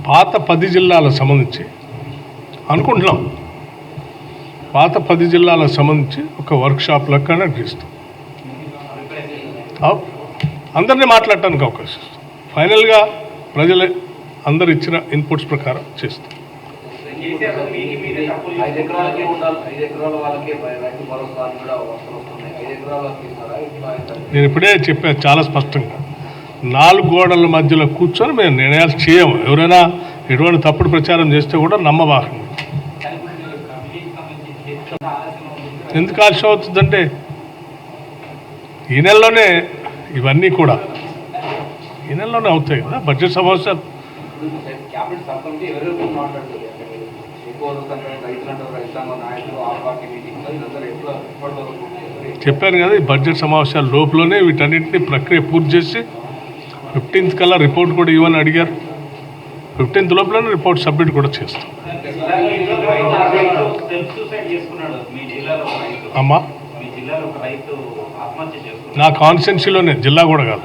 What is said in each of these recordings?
పాత 10 జిల్లాలకు సంబంధించి అనుకుంటున్నాం. పాత 10 జిల్లాలకు సంబంధించి ఒక వర్క్షాప్ లెక్క చేస్తాం. అందరినీ మాట్లాడటానికి అవకాశం ఇస్తాం. ఫైనల్గా ప్రజలే అందరు ఇచ్చిన ఇన్పుట్స్ ప్రకారం చేస్తాం. నేను ఇప్పుడే చెప్పాను చాలా స్పష్టంగా, 4 గోడల మధ్యలో కూర్చొని మేము నిర్ణయాలు చేయము. ఎవరైనా ఎటువంటి తప్పుడు ప్రచారం చేస్తే కూడా నమ్మబాకండి. ఎందుకు ఆలస్యం అవుతుందంటే ఈ నెలలోనే ఇవన్నీ కూడా ఈ నెలలోనే అవుతాయి కదా బడ్జెట్ సమావేశాలు. చెప్పాను కదా, ఈ బడ్జెట్ సమావేశాల లోపలనే వీటన్నింటినీ ప్రక్రియ పూర్తి చేసి 15th కల్లా రిపోర్ట్ కూడా ఇవ్వని అడిగారు. 15th లోపలనే రిపోర్ట్ సబ్మిట్ కూడా చేస్తాం. అమ్మా నా కాన్స్టిట్యున్సీలోనే, జిల్లా కూడా కాదు.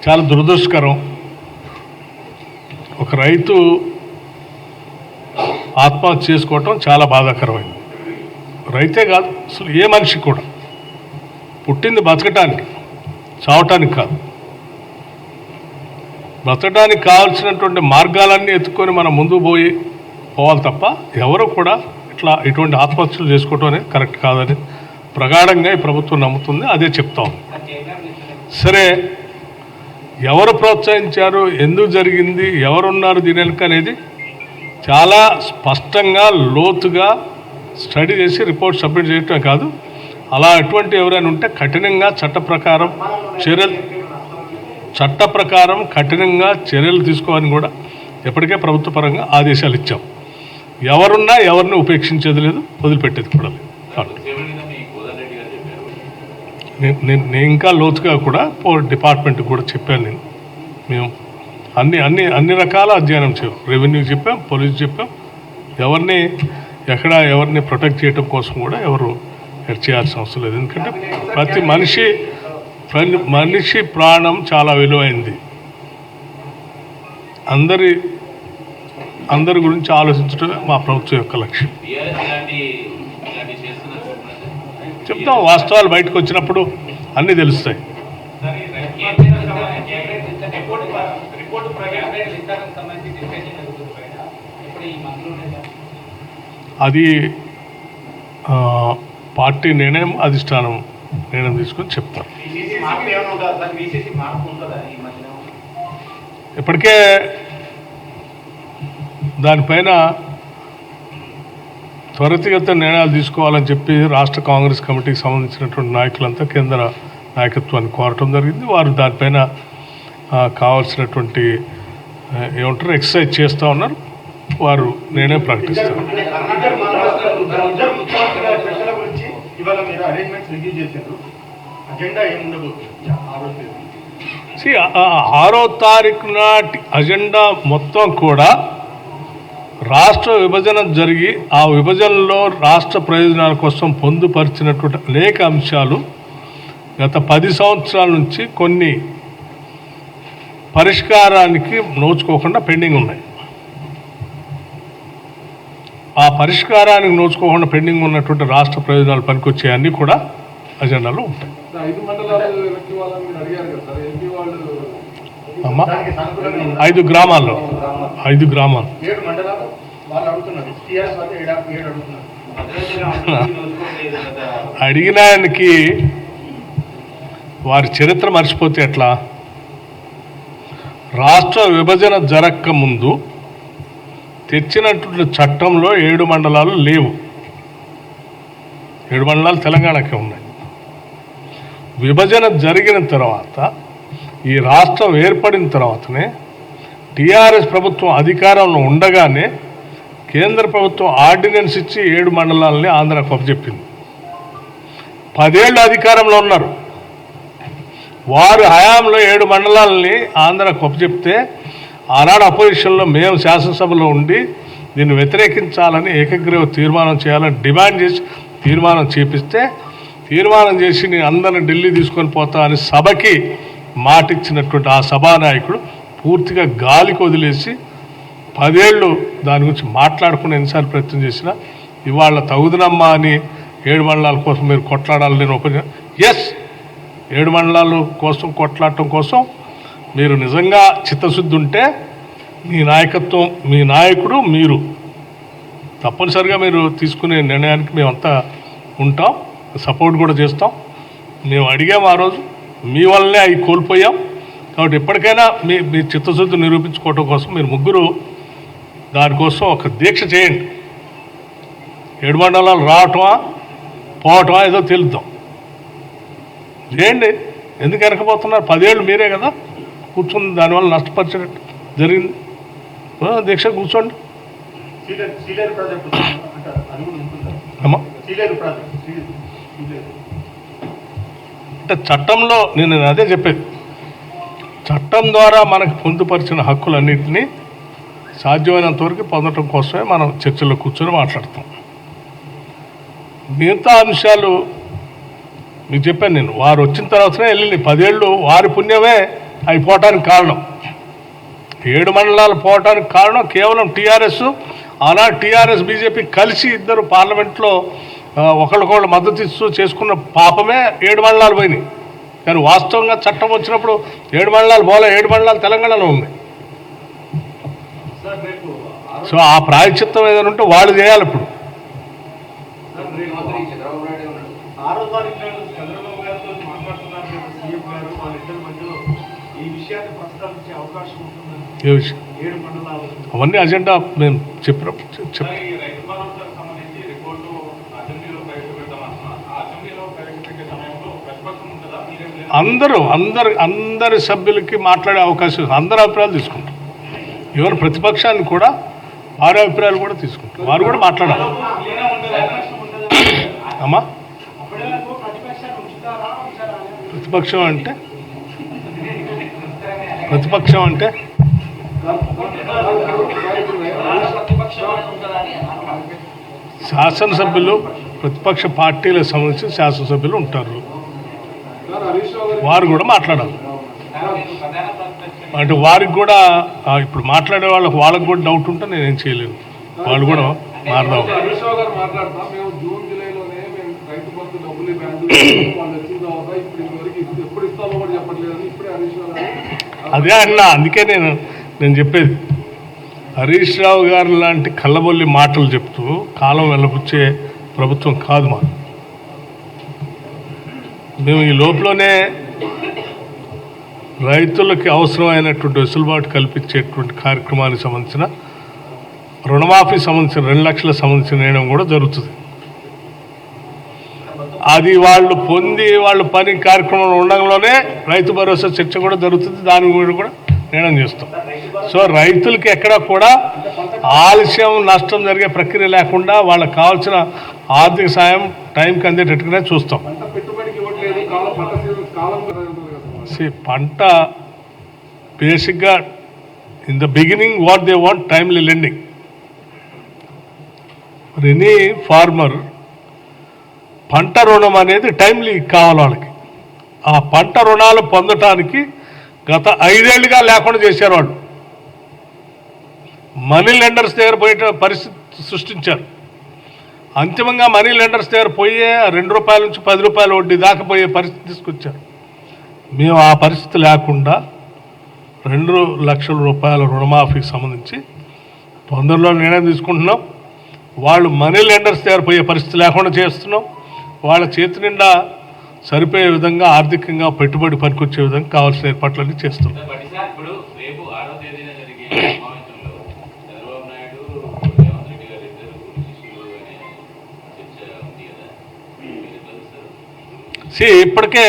చాలా దురదృష్టకరం, ఒక రైతు ఆత్మహత్య చేసుకోవటం చాలా బాధాకరమైంది. రైతే కాదు, అసలు ఏ మనిషి కూడా పుట్టింది బతకటానికి, చావటానికి కాదు. బ్రతకడానికి కావాల్సినటువంటి మార్గాలన్నీ ఎత్తుకొని మనం ముందుకు పోవాలి తప్ప ఎవరు కూడా ఇటువంటి ఆత్మహత్యలు చేసుకోవటం అనేది కరెక్ట్ కాదని ప్రగాఢంగా ఈ ప్రభుత్వం నమ్ముతుంది. అదే చెప్తాం. సరే, ఎవరు ప్రోత్సహించారు, ఎందుకు జరిగింది, ఎవరున్నారు దీని వెనుక అనేది చాలా స్పష్టంగా లోతుగా స్టడీ చేసి రిపోర్ట్ సబ్మిట్ చేయటం కాదు, అలా ఎటువంటి ఎవరైనా ఉంటే కఠినంగా చట్ట ప్రకారం కఠినంగా చర్యలు తీసుకోవాలని కూడా ఎప్పటికే ప్రభుత్వ పరంగా ఆదేశాలు ఇచ్చాం. ఎవరున్నా ఎవరిని ఉపేక్షించేది లేదు, వదిలిపెట్టేది కూడా లేదు. నేను ఇంకా లోతుగా కూడా డిపార్ట్మెంట్కి కూడా చెప్పాను. మేము అన్ని రకాల అధ్యయనం చేయం. రెవెన్యూ చెప్పాం, పోలీసు చెప్పాం. ఎవరిని ప్రొటెక్ట్ చేయడం కోసం కూడా ఎవరు చేయాల్సిన అవసరం లేదు. ఎందుకంటే ప్రతి మనిషి ప్రాణం చాలా విలువైంది. అందరి గురించి ఆలోచించడమే మా ప్రభుత్వం యొక్క లక్ష్యం. చెప్తాం, వాస్తవాలు బయటకు వచ్చినప్పుడు అన్నీ తెలుస్తాయి. అది పార్టీ నిర్ణయం, అధిష్టానం నిర్ణయం తీసుకొని చెప్తారు. ఇప్పటికే దానిపైన త్వరితగత నిర్ణయాలు తీసుకోవాలని చెప్పి రాష్ట్ర కాంగ్రెస్ కమిటీకి సంబంధించినటువంటి నాయకులంతా కేంద్ర నాయకత్వాన్ని కోరటం జరిగింది. వారు దానిపైన కావాల్సినటువంటి ఎక్సర్సైజ్ చేస్తూ ఉన్నారు. వారు నిర్ణయం ప్రకటిస్తారు. ఆరో తారీఖు నాటి అజెండా మొత్తం కూడా రాష్ట్ర విభజన జరిగి ఆ విభజనలో రాష్ట్ర ప్రయోజనాల కోసం పొందుపరిచినటువంటి అనేక అంశాలు గత 10 సంవత్సరాల నుంచి కొన్ని పరిష్కారానికి నోచుకోకుండా పెండింగ్ ఉన్నాయి. ఆ పరిష్కారానికి నోచుకోకుండా పెండింగ్ ఉన్నటువంటి రాష్ట్ర ప్రయోజనాలు పనికొచ్చే అన్నీ కూడా అజెండాలో ఉంటాయి. అమ్మా 5 గ్రామాలు అడిగిన ఆయనకి వారి చరిత్ర మర్చిపోతే ఎట్లా? రాష్ట్ర విభజన జరగక ముందు తెచ్చినటువంటి చట్టంలో 7 మండలాలు లేవు. 7 మండలాలు తెలంగాణకే ఉన్నాయి. విభజన జరిగిన తర్వాత, ఈ రాష్ట్రం ఏర్పడిన తర్వాతనే టీఆర్ఎస్ ప్రభుత్వం అధికారంలో ఉండగానే కేంద్ర ప్రభుత్వం ఆర్డినెన్స్ ఇచ్చి 7 మండలాలని ఆంధ్రాకు అప్పచెప్పింది. 10 ఏళ్ళు అధికారంలో ఉన్నారు. వారు హయాంలో 7 మండలాలని ఆంధ్రాకు అప్పచెప్తే ఆనాడు అపోజిషన్లో మేము శాసనసభలో ఉండి దీన్ని వ్యతిరేకించాలని ఏకగ్రీవ తీర్మానం చేయాలని డిమాండ్ చేసి తీర్మానం చేపిస్తే తీర్మానం చేసి నేను అందరిని ఢిల్లీ తీసుకొని పోతా అని సభకి మాటిచ్చినటువంటి ఆ సభానాయకుడు పూర్తిగా గాలికి వదిలేసి 10 ఏళ్ళు దాని గురించి మాట్లాడుకుని ఎన్నిసార్లు ప్రయత్నం చేసినా ఇవాళ తగుదనమ్మా అని 7 మండలాల కోసం మీరు కొట్లాడాలి నేను ఒపీనియన్. ఎస్, 7 మండలాల కోసం కొట్లాడటం కోసం మీరు నిజంగా చిత్తశుద్ధి ఉంటే మీ నాయకత్వం, మీ నాయకుడు, మీరు తప్పనిసరిగా మీరు తీసుకునే నిర్ణయానికి మేమంతా ఉంటాం, సపోర్ట్ కూడా చేస్తాం. మేము అడిగాము ఆ రోజు, మీ వల్లనే అవి కోల్పోయాం. కాబట్టి ఎప్పటికైనా మీ చిత్తశుద్ధి నిరూపించుకోవటం కోసం మీరు ముగ్గురు దానికోసం ఒక దీక్ష చేయండి. 7 మండలాలు రావటమా పోవటమా ఏదో తెలుద్దాం, చేయండి. ఎందుకు వెనకపోతున్నారు? 10 ఏళ్ళు మీరే కదా కూర్చుని దానివల్ల నష్టపరిచినట్టు జరిగింది. దీక్ష కూర్చోండి. అంటే చట్టంలో నేను అదే చెప్పేది, చట్టం ద్వారా మనకు పొందుపరిచిన హక్కులన్నింటినీ సాధ్యమైనంత వరకు పొందడం కోసమే మనం చర్చల్లో కూర్చొని మాట్లాడతాం. మిగతా అంశాలు మీకు చెప్పాను నేను, వారు వచ్చిన తర్వాతనే వెళ్ళింది. 10 ఏళ్ళు వారి పుణ్యమే అవి పోవటానికి కారణం. 7 మండలాలు పోవటానికి కారణం కేవలం టీఆర్ఎస్. ఆనాడు టీఆర్ఎస్ బీజేపీ కలిసి ఇద్దరు పార్లమెంట్లో ఒకళ్ళకొకళ్ళు మద్దతు ఇస్తూ చేసుకున్న పాపమే 7 మండలాలు పోయినాయి. కానీ వాస్తవంగా చట్టం వచ్చినప్పుడు 7 మండలాలు పోలే, 7 మండలాలు తెలంగాణలో ఉంది. సో ఆ ప్రాయశ్చిత్తం ఏదైనా ఉంటే వాళ్ళు చేయాలి. ఇప్పుడు ఏ విషయం అవన్నీ అజెండా మేము అందరి సభ్యులకి మాట్లాడే అవకాశం, అందరి అభిప్రాయాలు తీసుకుంటాం. ఎవరు ప్రతిపక్షాన్ని కూడా వారి అభిప్రాయాలు కూడా తీసుకుంటారు, వారు కూడా మాట్లాడాలి. అమ్మా, ప్రతిపక్షం అంటే శాసనసభ్యులు, ప్రతిపక్ష పార్టీలకు సంబంధించిన శాసనసభ్యులు ఉంటారు, వారు కూడా మాట్లాడాలి. అంటే వారికి కూడా ఇప్పుడు మాట్లాడే వాళ్ళకి కూడా డౌట్ ఉంటే నేనేం చేయలేను, వాళ్ళు కూడా మారదాం. అదే అన్నా, అందుకే నేను చెప్పేది, హరీష్ రావు గారు లాంటి కళ్ళబొల్లి మాటలు చెప్తూ కాలం వెళ్ళపుచ్చే ప్రభుత్వం కాదు మా. మేము ఈ లోపలనే రైతులకి అవసరమైనటువంటి వెసులుబాటు కల్పించేటువంటి కార్యక్రమానికి సంబంధించిన రుణమాఫీ సంబంధించిన 2 లక్షల సంబంధించిన నిర్ణయం కూడా జరుగుతుంది. అది వాళ్ళు పని కార్యక్రమంలో ఉండడంలోనే రైతు భరోసా చర్చ కూడా జరుగుతుంది, దాని గురించి కూడా నిర్ణయం చేస్తాం. సో రైతులకి ఎక్కడా కూడా ఆలస్యం, నష్టం జరిగే ప్రక్రియ లేకుండా వాళ్ళకి కావాల్సిన ఆర్థిక సాయం టైంకి అందేటట్టుగానే చూస్తాం. పంట బేసిక్గా in the beginning what they want timely lending. For any farmer పంట రుణం అనేది టైమ్లీ కావాలి వాళ్ళకి. ఆ పంట రుణాలు పొందటానికి గత 5 ఏళ్ళుగా లేకుండా చేశారు వాళ్ళు. మనీ లెండర్స్ దగ్గర పోయే పరిస్థితి సృష్టించారు. అంతిమంగా మనీ లెండర్స్ దగ్గర పోయే 2 రూపాయల నుంచి 10 రూపాయల వడ్డీ దాకా పోయే పరిస్థితి తీసుకొచ్చారు. మేము ఆ పరిస్థితి లేకుండా 2 లక్షల రూపాయల రుణమాఫీకి సంబంధించి తొందరలో నిర్ణయం తీసుకుంటున్నాం. వాళ్ళు మనీ లెండర్స్ దగ్గర పోయే పరిస్థితి లేకుండా చేస్తున్నాం. వాళ్ళ చేతి నిండా సరిపోయే విధంగా ఆర్థికంగా పెట్టుబడి పనికొచ్చే విధంగా కావాల్సిన ఏర్పాట్లన్నీ చేస్తున్నాం. ఇప్పటికే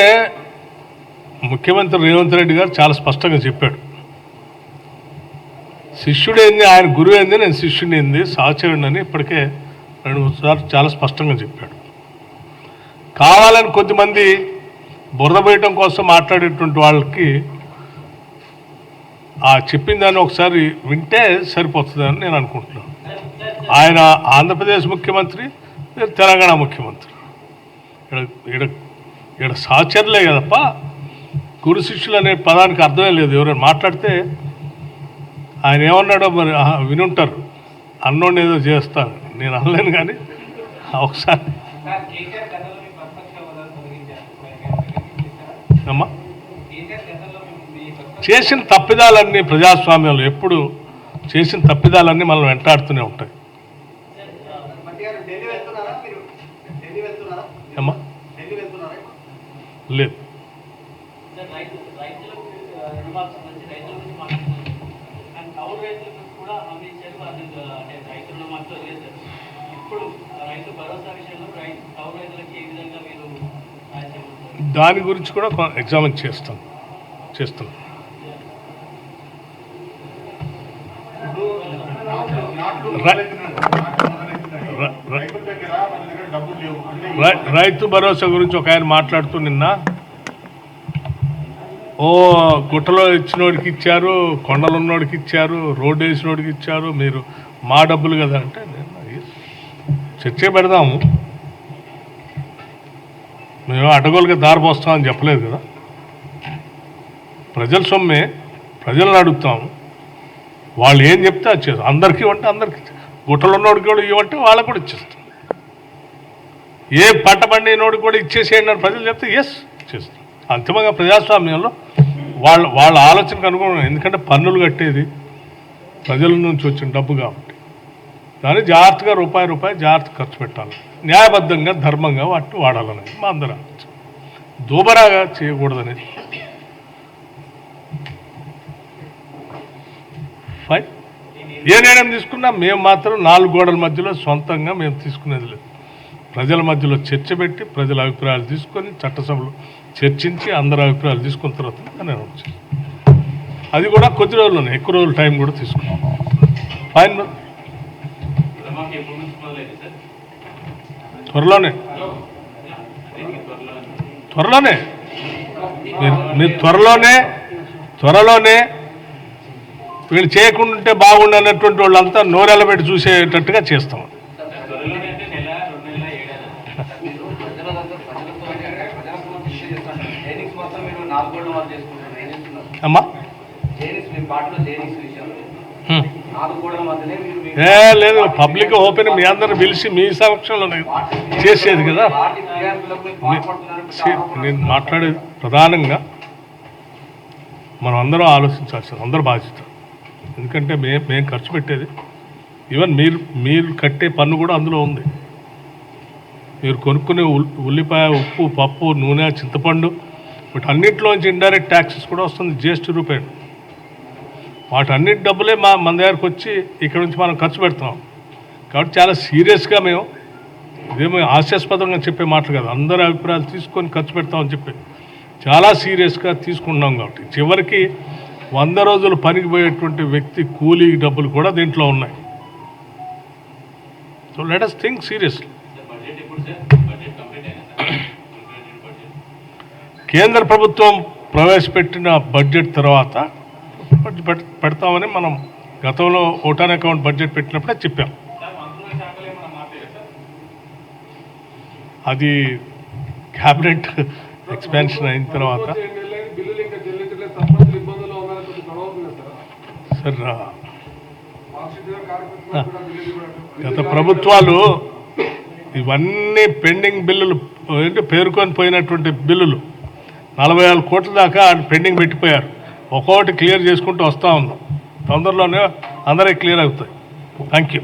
ముఖ్యమంత్రి రేవంత్ రెడ్డి గారు చాలా స్పష్టంగా చెప్పాడు, శిష్యుడు ఏంది, ఆయన గురువు ఏంది, నేను శిష్యుని ఏంది, సహచరుడు అని ఇప్పటికే 2-3 సార్లు చాలా స్పష్టంగా చెప్పాడు. కావాలని కొద్దిమంది బురద వేయటం కోసం మాట్లాడేటువంటి వాళ్ళకి ఆ చెప్పిన దాన్ని ఒకసారి వింటే సరిపోతుందని నేను అనుకుంటున్నాను. ఆయన ఆంధ్రప్రదేశ్ ముఖ్యమంత్రి, తెలంగాణ ముఖ్యమంత్రి, ఇక్కడ సహచరులే కదప్ప, గురు శిష్యులు అనే పదానికి అర్థమే లేదు. ఎవరైనా మాట్లాడితే ఆయన ఏమన్నాడో మరి వినుంటారు, అన్నోడిని ఏదో చేస్తాను, నేను అనలేను. కానీ ఒకసారి అమ్మా చేసిన తప్పిదాలన్నీ ప్రజాస్వామ్యంలో ఎప్పుడు చేసిన తప్పిదాలన్నీ మనం వెంటాడుతూనే ఉంటాయి. అమ్మా లేదు, దాని గురించి కూడా ఎగ్జామిన్ చేస్తాను. రైతు భరోసా గురించి ఒక ఆయన మాట్లాడుతూ నిన్న, గుట్టలో ఇచ్చినోడికి ఇచ్చారు, కొండలు ఉన్నోడికి ఇచ్చారు, రోడ్డు వేసినోడికి ఇచ్చారు, మీరు మా డబ్బులు కదా అంటే, చర్చ పెడదాము, మేము అడ్డగోలుగా దారి పోస్తామని చెప్పలేదు కదా. ప్రజల సొమ్మే, ప్రజలను అడుగుతాము, వాళ్ళు ఏం చెప్తే అది చేస్తాం. అందరికీ ఇవ్వంటే అందరికీ, గుట్టలు ఉన్నోడికి కూడా ఇవ్వంటే వాళ్ళకు కూడా ఇచ్చేస్తాం. ఏ పంట పండినోడికి కూడా ఇచ్చేసేయండి అని ప్రజలు చెప్తే ఎస్ చేస్తాం. అంతిమంగా ప్రజాస్వామ్యంలో వాళ్ళ ఆలోచనకు అనుగుణం, ఎందుకంటే పన్నులు కట్టేది ప్రజల నుంచి వచ్చిన డబ్బు కాబట్టి దాన్ని జాగ్రత్తగా రూపాయి జాగ్రత్త ఖర్చు పెట్టాలి, న్యాయబద్ధంగా ధర్మంగా వాటిని వాడాలనేది మా అందరూ ఆలోచన. దూబరాగా చేయకూడదనేది. ఫైన్, ఏ నిర్ణయం తీసుకున్నా మేము మాత్రం 4 గోడల మధ్యలో సొంతంగా మేము తీసుకునేది లేదు. ప్రజల మధ్యలో చర్చ పెట్టి ప్రజల అభిప్రాయాలు తీసుకొని చట్టసభలో చర్చించి అందరి అభిప్రాయాలు తీసుకున్న తర్వాత నేను వచ్చాను. అది కూడా కొద్ది రోజుల్లోనే, ఎక్కువ రోజులు టైం కూడా తీసుకున్నాం. ఫైన్, త్వరలోనే మీరు త్వరలోనే వీళ్ళు చేయకుండా ఉంటే బాగుండు అన్నటువంటి వాళ్ళంతా నోరెళ్ళబెట్టి చూసేటట్టుగా చేస్తాం. అమ్మా లేదు, పబ్లిక్ ఓపెన్ మీ అందరూ పిలిచి మీ సమక్షంలో చేసేది కదా. నేను మాట్లాడేది ప్రధానంగా మనం అందరం ఆలోచించాల్సింది, అందరూ బాధ్యత. ఎందుకంటే మేము ఖర్చు పెట్టేది, ఈవెన్ మీరు కట్టే పన్ను కూడా అందులో ఉంది. మీరు కొనుక్కునే ఉల్లిపాయ, ఉప్పు, పప్పు, నూనె, చింతపండు, వీటన్నిటిలోంచి ఇండైరెక్ట్ ట్యాక్సెస్ కూడా వస్తుంది, GST రూపాయలు. వాటన్నిటి డబ్బులే మన దగ్గరకు వచ్చి ఇక్కడ నుంచి మనం ఖర్చు పెడుతున్నాం. కాబట్టి చాలా సీరియస్గా మేము, ఇదేమో హాస్యాస్పదంగా చెప్పే మాటలు కాదు, అందరి అభిప్రాయాలు తీసుకొని ఖర్చు పెడతామని చెప్పి చాలా సీరియస్గా తీసుకుంటున్నాం. కాబట్టి చివరికి 100 రోజులు పనికి పోయేటువంటి వ్యక్తి కూలీ డబ్బులు కూడా దీంట్లో ఉన్నాయి. So let us think seriously. కేంద్ర ప్రభుత్వం ప్రవేశపెట్టిన బడ్జెట్ తర్వాత పెడతామని మనం గతంలో ఓటాన్ అకౌంట్ బడ్జెట్ పెట్టినప్పుడే చెప్పాం. అది క్యాబినెట్ ఎక్స్పాన్షన్ అయిన తర్వాత సార్, గత ప్రభుత్వాలు ఇవన్నీ పెండింగ్ బిల్లులు అంటే పేరుకొని పోయినటువంటి బిల్లులు 44 కోట్ల దాకా పెండింగ్ పెట్టిపోయారు. ఒక్కొక్కటి క్లియర్ చేసుకుంటూ వస్తూ ఉన్నాం. తొందరలోనే అందరికీ క్లియర్ అవుతాయి. Thank you.